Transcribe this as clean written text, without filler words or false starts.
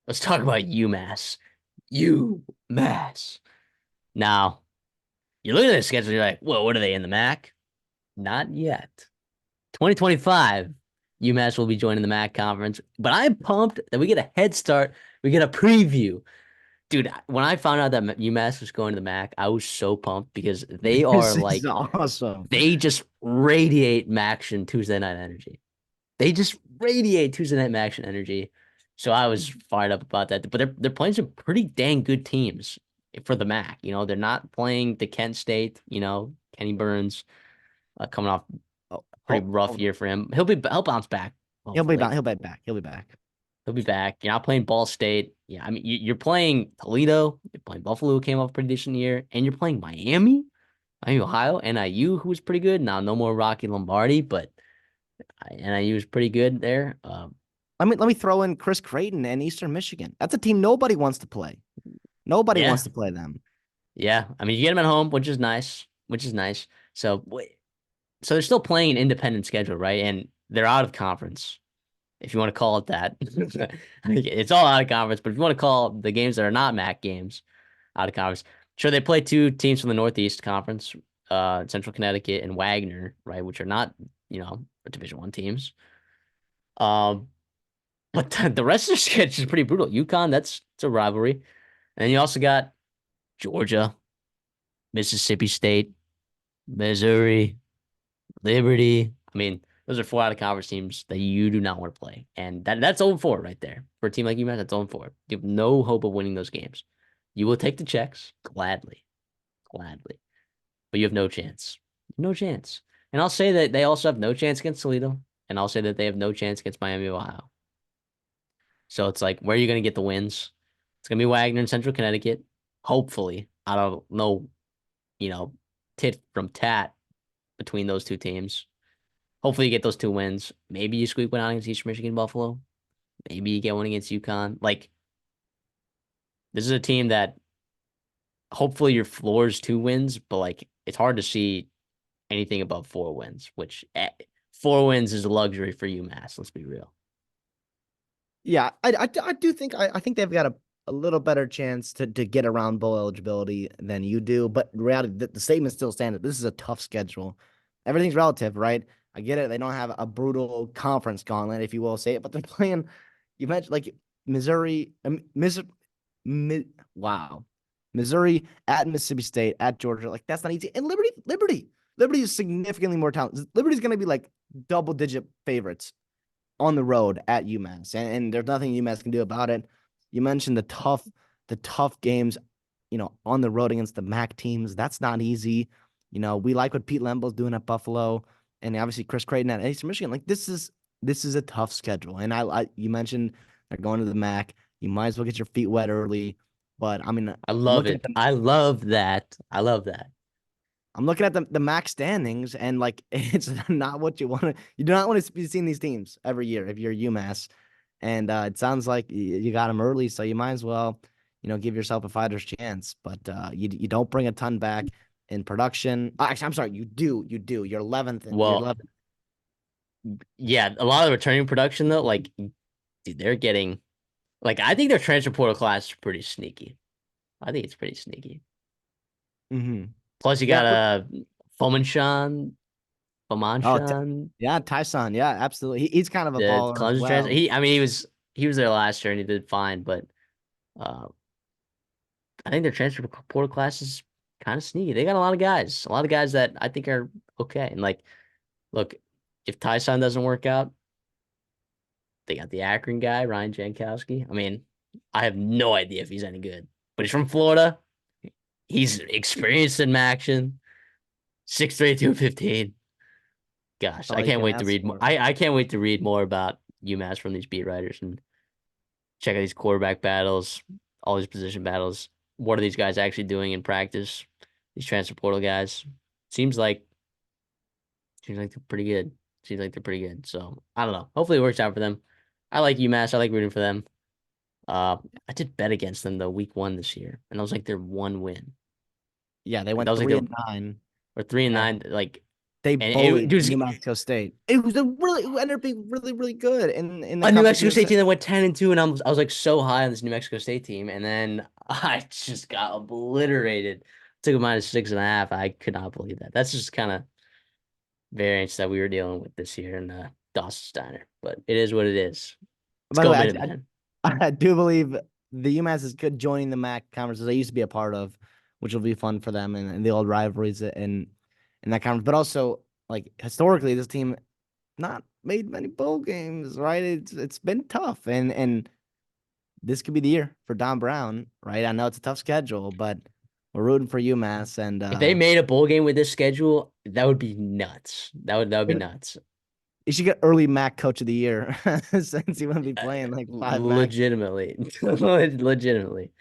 Let's talk about UMass. UMass. Now, you look at the schedule, you're like, well, what are they in the MAC? Not yet. 2025, UMass will be joining the MAC conference, but I'm pumped that we get a head start. We get a preview. Dude, when I found out that UMass was going to the MAC, I was so pumped because they are This is like, awesome. they just radiate Maction Tuesday night energy. They just radiate Tuesday night Maction energy. So I was fired up about that. But they're playing some pretty dang good teams for the MAC. They're not playing the Kent State. Kenny Burns coming off Oh, a pretty rough hold year on. for him. He'll bounce back. He'll be back. Hopefully, He'll be back. He'll be back. he'll be back. You're not playing Ball State. Yeah, I mean you're playing Toledo. You're playing Buffalo, who came off a pretty decent year, and you're playing Miami, Ohio, NIU, who was pretty good. Now no more Rocky Lombardi, but NIU was pretty good there. Let me throw in Chris Creighton and Eastern Michigan. That's a team nobody wants to play. Nobody Yeah, wants to play them. yeah. I mean, you get them at home, which is nice. Which is nice. So, so they're still playing an independent schedule, right? And they're out of conference, if you want to call it that. It's all out of conference, but if you want to call the games that are not MAC games out of conference, sure, they play two teams from the Northeast Conference, Central Connecticut and Wagner, right, which are not, Division One teams. Um, but the rest of their schedule is pretty brutal. UConn, it's a rivalry, and you also got Georgia, Mississippi State, Missouri, Liberty. I mean, those are four out of conference teams that you do not want to play. And that's 0-4 right there. For a team like UMass, that's 0-4. You have no hope of winning those games. You will take the checks gladly, gladly, but you have no chance. No chance. And I'll say that they also have no chance against Toledo, and I'll say that they have no chance against Miami, Ohio. So it's like, where are you going to get the wins? It's going to be Wagner in Central Connecticut. Hopefully. I don't know, you know, tit from tat between those two teams. Hopefully you get those two wins. Maybe you squeak one out against Eastern Michigan, Buffalo. Maybe you get one against UConn. Like, this is a team that hopefully your floor is 2 wins, but like it's hard to see anything above 4 wins, which 4 wins is a luxury for UMass. Let's be real. Yeah, I do think I think they've got a little better chance to get around bowl eligibility than you do. But reality, the statement still stands. This is a tough schedule. Everything's relative, right? I get it. They don't have a brutal conference gauntlet, if you will say it, but they're playing. You mentioned like Missouri, Mi- wow, Missouri at Mississippi State at Georgia. Like that's not easy. And Liberty is significantly more talented. Liberty's going to be like double digit favorites on the road at UMass, and there's nothing UMass can do about it. You mentioned the tough games, on the road against the MAC teams. That's not easy. We like what Pete Lembo's doing at Buffalo, and obviously Chris Creighton at Eastern Michigan. Like this is a tough schedule, and you mentioned they're going to the MAC. You might as well get your feet wet early. But I mean, I I'm love looking at it. the I love that. I love that. I'm looking at the MAC standings, and like it's not what you want to. You do not want to be seeing these teams every year if you're UMass. And it sounds like you got them early, so you might as well, give yourself a fighter's chance. But you don't bring a ton back in production. Actually, I'm sorry, you do. You're 11th, and you're Well, 11th. yeah, a lot of returning production though, like dude, they're getting like I think their transfer portal class is pretty sneaky. I think it's pretty sneaky. Mm-hmm. Plus, you Yeah. got a Fomanshan, Oh, Fomanshan, yeah, Tyson. Yeah, absolutely. He's kind of a the baller as Clemson transfer. well. I mean, he was there last year and he did fine, but uh, I think their transfer portal class is kind of sneaky. They got a lot of guys that I think are okay. And like, look, if Tyson doesn't work out, they got the Akron guy, Ryan Jankowski. I mean, I have no idea if he's any good, but he's from Florida. He's experienced in action. 6'3", 215. That's Gosh, all I you can't can wait to ask read more. for. I can't wait to read more about UMass from these beat writers and check out these quarterback battles, all these position battles. What are these guys actually doing in practice? These transfer portal guys. Seems like seems like they're pretty good. Seems like they're pretty good. So I don't know. Hopefully it works out for them. I like UMass. I like rooting for them. I did bet against them though week 1 this year, and that was like their one win. Yeah, they Like that went was like three their and nine. or 3-9. And Like They And it bullied was New Mexico State. It ended up being really, really good in the a New conference Mexico State USA. team that went 10-2, and I was like so high on this New Mexico State team, and then I just got obliterated. Took a -6.5. I could not believe that. That's just kind of variance that we were dealing with this year in Dawson Steiner, but it is what it is. Let's By the go way, Minutemen. I do believe the UMass is good joining the MAC conferences I used to be a part of, which will be fun for them and the old rivalries in that conference. But also, like historically, this team not made many bowl games, right? It's been tough, and this could be the year for Don Brown, right? I know it's a tough schedule, but we're rooting for UMass, and If they made a bowl game with this schedule, that would be nuts. That would be nuts. you should get early MAC Coach of the Year since he won't be playing like five MAC. Legitimately, legitimately.